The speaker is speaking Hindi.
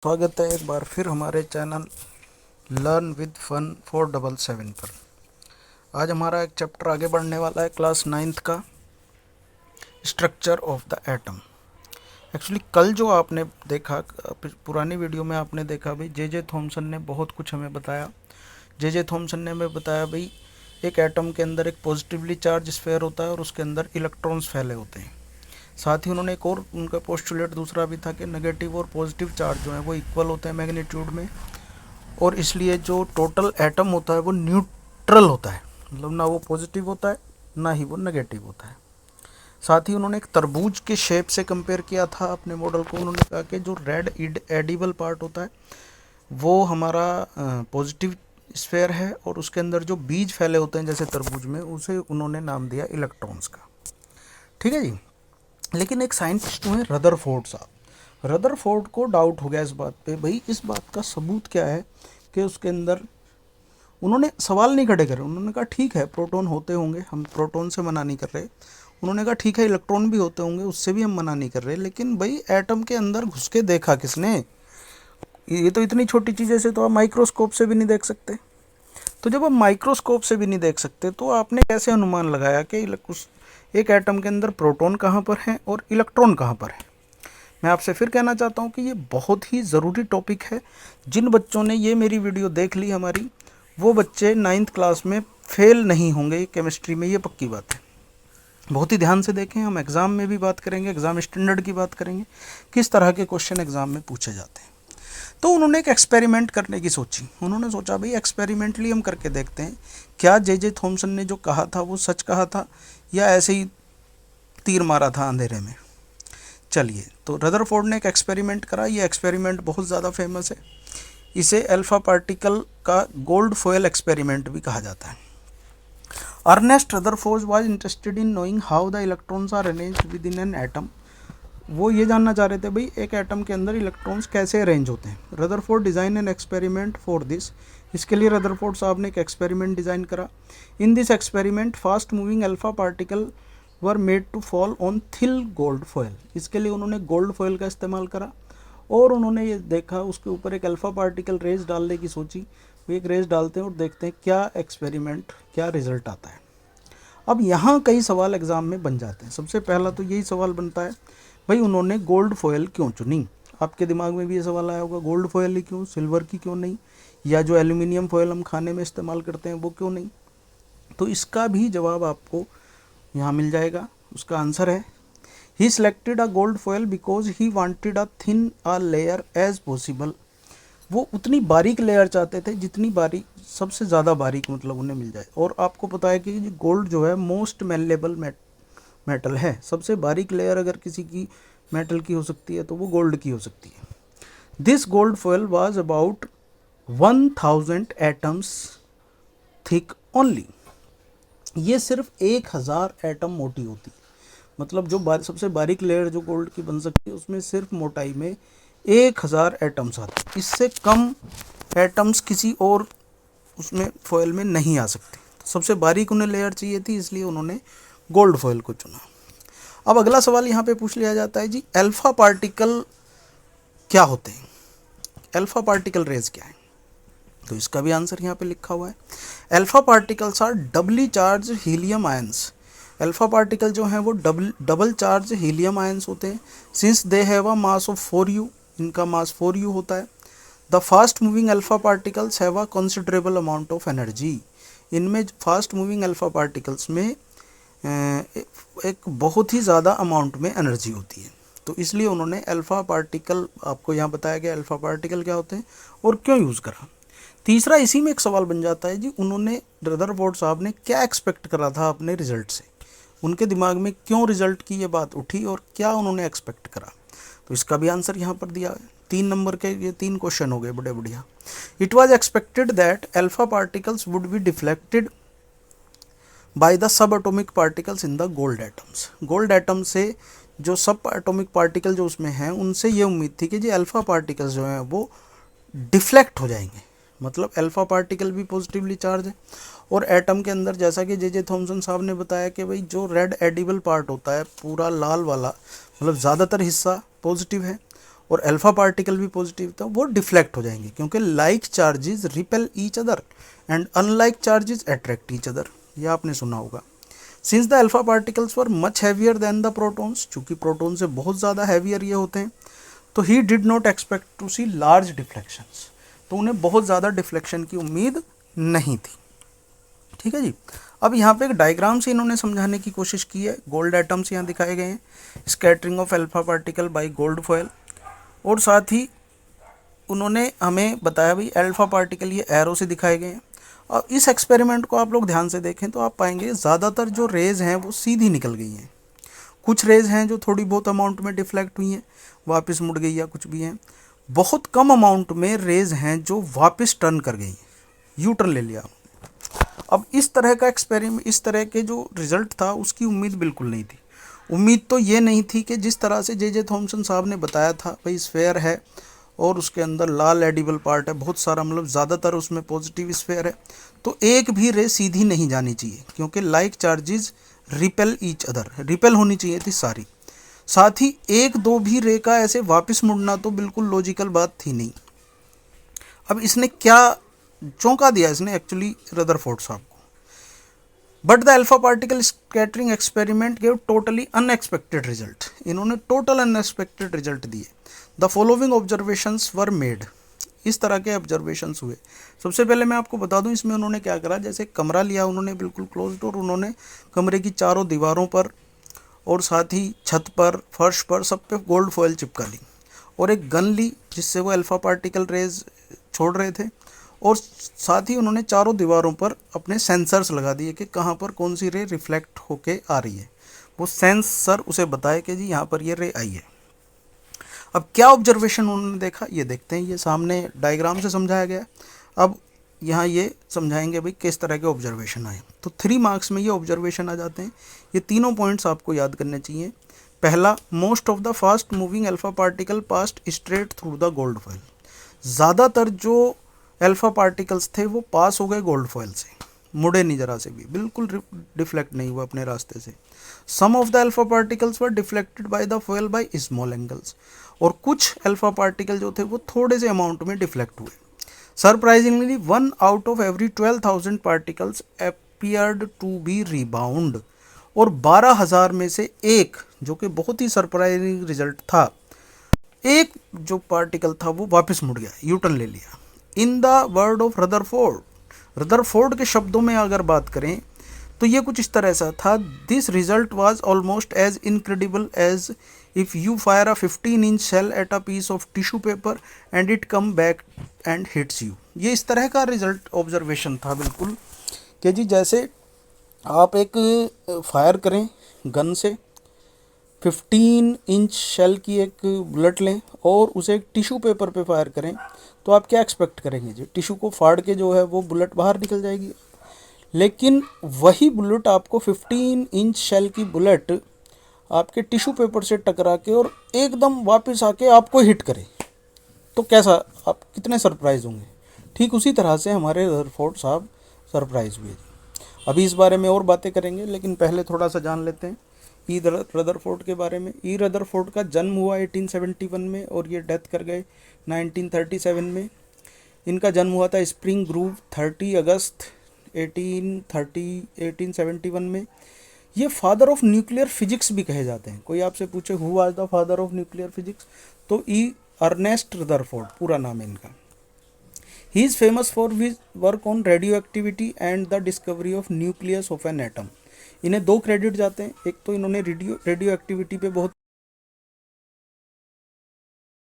स्वागत है एक बार फिर हमारे चैनल लर्न विद फन 477 पर। आज हमारा एक चैप्टर आगे बढ़ने वाला है क्लास 9th का, structure of the atom. Actually कल जो आपने देखा, पुरानी वीडियो में आपने देखा भाई जे थॉमसन ने बहुत कुछ हमें बताया। जे थॉमसन ने हमें बताया भाई एक एटम के अंदर एक पॉजिटिवली चार्ज स्फीयर होता है और उसके अंदर इलेक्ट्रॉन्स फैले होते हैं। साथ ही उन्होंने एक और उनका पोस्टुलेट दूसरा भी था कि नेगेटिव और पॉजिटिव चार्ज जो है वो इक्वल होते हैं मैग्नीट्यूड में, और इसलिए जो टोटल एटम होता है वो न्यूट्रल होता है, मतलब ना वो पॉजिटिव होता है ना ही वो नेगेटिव होता है। साथ ही उन्होंने एक तरबूज के शेप से कंपेयर किया था अपने मॉडल को। उन्होंने कहा कि जो रेड एडिबल पार्ट होता है वो हमारा पॉजिटिव स्फीयर है, और उसके अंदर जो बीज फैले होते हैं जैसे तरबूज में, उसे उन्होंने नाम दिया इलेक्ट्रॉन्स का। ठीक है जी। लेकिन एक साइंटिस्ट हुए रदरफोर्ड साहब, रदरफोर्ड को डाउट हो गया इस बात पे, भाई इस बात का सबूत क्या है कि उसके अंदर, उन्होंने सवाल नहीं खड़े करे। उन्होंने कहा ठीक है प्रोटॉन होते होंगे, हम प्रोटॉन से मना नहीं कर रहे। उन्होंने कहा ठीक है इलेक्ट्रॉन भी होते होंगे, उससे भी हम मना नहीं कर रहे, लेकिन भाई एटम के अंदर घुस के देखा किसने? ये तो इतनी छोटी चीज़ से तो आप माइक्रोस्कोप से भी नहीं देख सकते। तो जब आप माइक्रोस्कोप से भी नहीं देख सकते तो आपने कैसे अनुमान लगाया कि एक एटम के अंदर प्रोटॉन कहाँ पर है और इलेक्ट्रॉन कहाँ पर है? मैं आपसे फिर कहना चाहता हूँ कि ये बहुत ही ज़रूरी टॉपिक है। जिन बच्चों ने ये मेरी वीडियो देख ली हमारी, वो बच्चे 9th क्लास में फेल नहीं होंगे केमिस्ट्री में, ये पक्की बात है। बहुत ही ध्यान से देखें, हम एग्ज़ाम में भी बात करेंगे, एग्ज़ाम स्टैंडर्ड की बात करेंगे, किस तरह के क्वेश्चन एग्ज़ाम में पूछे जाते हैं। तो उन्होंने एक एक्सपेरिमेंट करने की सोची। उन्होंने सोचा भाई एक्सपेरिमेंटली हम करके देखते हैं क्या जे थॉमसन ने जो कहा था वो सच कहा था या ऐसे ही तीर मारा था अंधेरे में। चलिए, तो रदरफोर्ड ने एक एक्सपेरिमेंट करा। ये एक्सपेरिमेंट बहुत ज़्यादा फेमस है। इसे अल्फा पार्टिकल का गोल्ड फॉयल एक्सपेरिमेंट भी कहा जाता है। Ernest Rutherford was interested in knowing how the electrons are arranged within an atom. वो ये जानना चाह रहे थे भाई एक एटम के अंदर इलेक्ट्रॉन्स कैसे अरेंज होते हैं। Rutherford design an experiment for this. इसके लिए रदरफोर्ड साहब ने एक एक्सपेरिमेंट डिज़ाइन करा। In this experiment fast moving alpha particle were made to fall on thin gold foil. इसके लिए उन्होंने गोल्ड फॉयल का इस्तेमाल करा और उन्होंने ये देखा, उसके ऊपर एक अल्फ़ा पार्टिकल रेज डालने की सोची। वो एक रेज डालते हैं और देखते हैं क्या एक्सपेरिमेंट, क्या रिजल्ट आता है। अब यहाँ कई सवाल एग्ज़ाम में बन जाते हैं। सबसे पहला तो यही सवाल बनता है, भाई उन्होंने गोल्ड फॉयल क्यों चुनी? आपके दिमाग में भी ये सवाल आया होगा, गोल्ड फॉयल ही क्यों, सिल्वर की क्यों नहीं, या जो एल्यूमिनियम फॉयल हम खाने में इस्तेमाल करते हैं वो क्यों नहीं? तो इसका भी जवाब आपको यहाँ मिल जाएगा। उसका आंसर है he selected a gold foil because he wanted a thin a layer as possible. वो उतनी बारीक लेयर चाहते थे जितनी बारीक, सबसे ज़्यादा बारीक मतलब उन्हें मिल जाए। और आपको पता है कि गोल्ड जो है मोस्ट मेलेबल मेटल है। सबसे बारीक लेयर अगर किसी की मेटल की हो सकती है तो वो गोल्ड की हो सकती है। This gold foil was about 1000 atoms thick only. ये सिर्फ 1000 एटम मोटी होती है। मतलब जो सबसे बारीक लेयर जो गोल्ड की बन सकती है उसमें सिर्फ मोटाई में 1000 एटम्स आते हैं। इससे कम एटम्स किसी और उसमें फॉयल में नहीं आ सकते। तो सबसे बारीक उन्हें लेयर चाहिए थी, इसलिए उन्होंने गोल्ड फॉयल को चुना। अब अगला सवाल यहाँ पे पूछ लिया जाता है जी, अल्फा पार्टिकल क्या होते हैं? अल्फा पार्टिकल रेज क्या है? तो इसका भी आंसर यहाँ पे लिखा हुआ है। Alpha particles are doubly charged helium ions. Alpha particle जो हैं वो डबल चार्ज हीलियम आयंस होते हैं। Since they have a mass of 4u, इनका मास 4u होता है। The fast moving alpha particles have a considerable amount of energy. इनमें फास्ट मूविंग अल्फा पार्टिकल्स में एक बहुत ही ज़्यादा अमाउंट में एनर्जी होती है। तो इसलिए उन्होंने अल्फ़ा पार्टिकल, आपको यहाँ बताया गया अल्फ़ा पार्टिकल क्या होते हैं और क्यों यूज़ करा। तीसरा इसी में एक सवाल बन जाता है जी, उन्होंने रदरफोर्ड साहब ने क्या एक्सपेक्ट करा था अपने रिजल्ट से? उनके दिमाग में क्यों रिजल्ट की ये बात उठी और क्या उन्होंने एक्सपेक्ट करा? तो इसका भी आंसर यहाँ पर दिया है। 3 नंबर के ये 3 क्वेश्चन हो गए बड़े बढ़िया। It was expected that alpha particles would be deflected by the sub atomic particles in the gold atoms. Gold atom से जो सब एटॉमिक पार्टिकल जो उसमें हैं उनसे ये उम्मीद थी कि जी अल्फ़ा पार्टिकल्स जो हैं वो डिफ्लेक्ट हो जाएंगे। मतलब अल्फ़ा पार्टिकल भी पॉजिटिवली चार्ज है, और एटम के अंदर जैसा कि जे थॉमसन साहब ने बताया कि भाई जो रेड एडिबल पार्ट होता है पूरा लाल वाला, मतलब ज़्यादातर हिस्सा पॉजिटिव है, और अल्फा पार्टिकल भी पॉजिटिव था, वो डिफ्लेक्ट हो जाएंगे, क्योंकि like charges repel each other and unlike charges attract each other. ये आपने सुना होगा। Since the alpha particles were much heavier than the protons, चूंकि प्रोटॉन से बहुत ज़्यादा हैवियर ये होते हैं, तो he did not expect to see large deflections, तो उन्हें बहुत ज़्यादा डिफ्लेक्शन की उम्मीद नहीं थी। ठीक है जी। अब यहाँ पे एक डायग्राम से इन्होंने समझाने की कोशिश की है। गोल्ड एटम्स यहाँ दिखाए गए हैं, scattering of alpha particle by gold foil, और साथ ही उन्होंने हमें बताया भाई अल्फा पार्टिकल ये एरो से दिखाए गए हैं। और इस एक्सपेरिमेंट को आप लोग ध्यान से देखें तो आप पाएंगे ज़्यादातर जो रेज़ हैं वो सीधी निकल गई हैं। कुछ रेज़ हैं जो थोड़ी बहुत अमाउंट में डिफ्लेक्ट हुई हैं, वापस मुड़ गई या कुछ भी हैं। बहुत कम अमाउंट में रेज़ हैं जो वापस टर्न कर गई, यू टर्न ले लिया। अब इस तरह का एक्सपेरिमेंट, इस तरह के जो रिज़ल्ट था उसकी उम्मीद बिल्कुल नहीं थी। उम्मीद तो ये नहीं थी कि जिस तरह से जे थॉमसन साहब ने बताया था भाई स्फेयर है और उसके अंदर लाल एडिबल पार्ट है बहुत सारा, मतलब ज़्यादातर उसमें पॉजिटिव स्फेयर है, तो एक भी रे सीधी नहीं जानी चाहिए, क्योंकि like charges repel each other, repel होनी चाहिए थी सारी। साथ ही एक दो भी रे का ऐसे वापस मुड़ना तो बिल्कुल लॉजिकल बात थी नहीं। अब इसने क्या चौंका दिया इसने एक्चुअली रदरफोर्ड साहब को। But the alpha particle scattering experiment gave totally unexpected result, इन्होंने टोटल अनएक्सपेक्टेड रिजल्ट दिए। The following observations were made, इस तरह के ऑब्जर्वेशंस हुए। सबसे पहले मैं आपको बता दूं इसमें उन्होंने क्या करा, जैसे कमरा लिया उन्होंने बिल्कुल क्लोज्ड, और उन्होंने कमरे की चारों दीवारों पर और साथ ही छत पर, फर्श पर, सब पे गोल्ड फॉयल चिपका ली, और एक गन ली जिससे वो अल्फा पार्टिकल रेज छोड़ रहे थे, और साथ ही उन्होंने चारों दीवारों पर अपने सेंसर्स लगा दिए कि कहाँ पर कौन सी रे रिफ्लेक्ट होके आ रही है। वो सेंसर उसे बताए कि जी यहाँ पर ये रे आई है। अब क्या ऑब्जर्वेशन उन्होंने देखा ये देखते हैं, ये सामने डायग्राम से समझाया गया। अब यहाँ ये समझाएंगे भाई किस तरह के ऑब्जर्वेशन आए। तो 3 मार्क्स में ये ऑब्जर्वेशन आ जाते हैं। ये तीनों पॉइंट्स आपको याद करने चाहिए। पहला, most of the fast moving alpha particle past straight through the gold foil, ज़्यादातर जो अल्फा पार्टिकल्स थे वो पास हो गए गोल्ड फॉयल से, मुड़े नहीं जरा से भी, बिल्कुल डिफ्लेक्ट नहीं हुआ अपने रास्ते से। Some of the alpha particles were deflected by the foil by small angles, और कुछ अल्फा पार्टिकल जो थे वो थोड़े से अमाउंट में डिफ्लेक्ट हुए। Surprisingly 1 out of every 12,000 particles appeared to be rebound, और 12,000 में से एक, जो कि बहुत ही सरप्राइजिंग रिजल्ट था, एक जो पार्टिकल था वो वापस मुड़ गया, यूटर्न ले लिया। In the word of Rutherford, Rutherford के शब्दों में अगर बात करें तो ये कुछ इस तरह सा था, this result was almost as incredible as if you fire a 15-inch shell at a piece of tissue paper and it come back and hits you. ये इस तरह का रिजल्ट ऑब्जर्वेशन था बिल्कुल, कि जी जैसे आप एक फायर करें गन से, 15-inch शेल की एक बुलेट लें और उसे एक टिश्यू पेपर पे फायर करें, तो आप क्या एक्सपेक्ट करेंगे जी, टिश्यू को फाड़ के जो है वो बुलेट बाहर निकल जाएगी। लेकिन वही बुलेट आपको 15-inch शेल की बुलेट आपके टिश्यू पेपर से टकरा के और एकदम वापस आके आपको हिट करे, तो कैसा, आप कितने सरप्राइज होंगे। ठीक उसी तरह से हमारे रदरफोर्ड साहब सरप्राइज हुए। अभी इस बारे में और बातें करेंगे, लेकिन पहले थोड़ा सा जान लेते हैं ई रदरफोर्ड के बारे में। ई रदरफोर्ड का जन्म हुआ 1871 में और ये डेथ कर गए 1937 में। इनका जन्म हुआ था स्प्रिंग ग्रूव 30 अगस्त 1871 में। ये फादर ऑफ न्यूक्लियर फिजिक्स भी कहे जाते हैं। कोई आपसे पूछे who was the father of nuclear physics, तो ई अर्नेस्ट रदरफोर्ड पूरा नाम है इनका। He is famous for his work on radio activity and the discovery of nucleus of an atom. इन्हें 2 क्रेडिट जाते हैं, एक तो इन्होंने रेडियो एक्टिविटी पे बहुत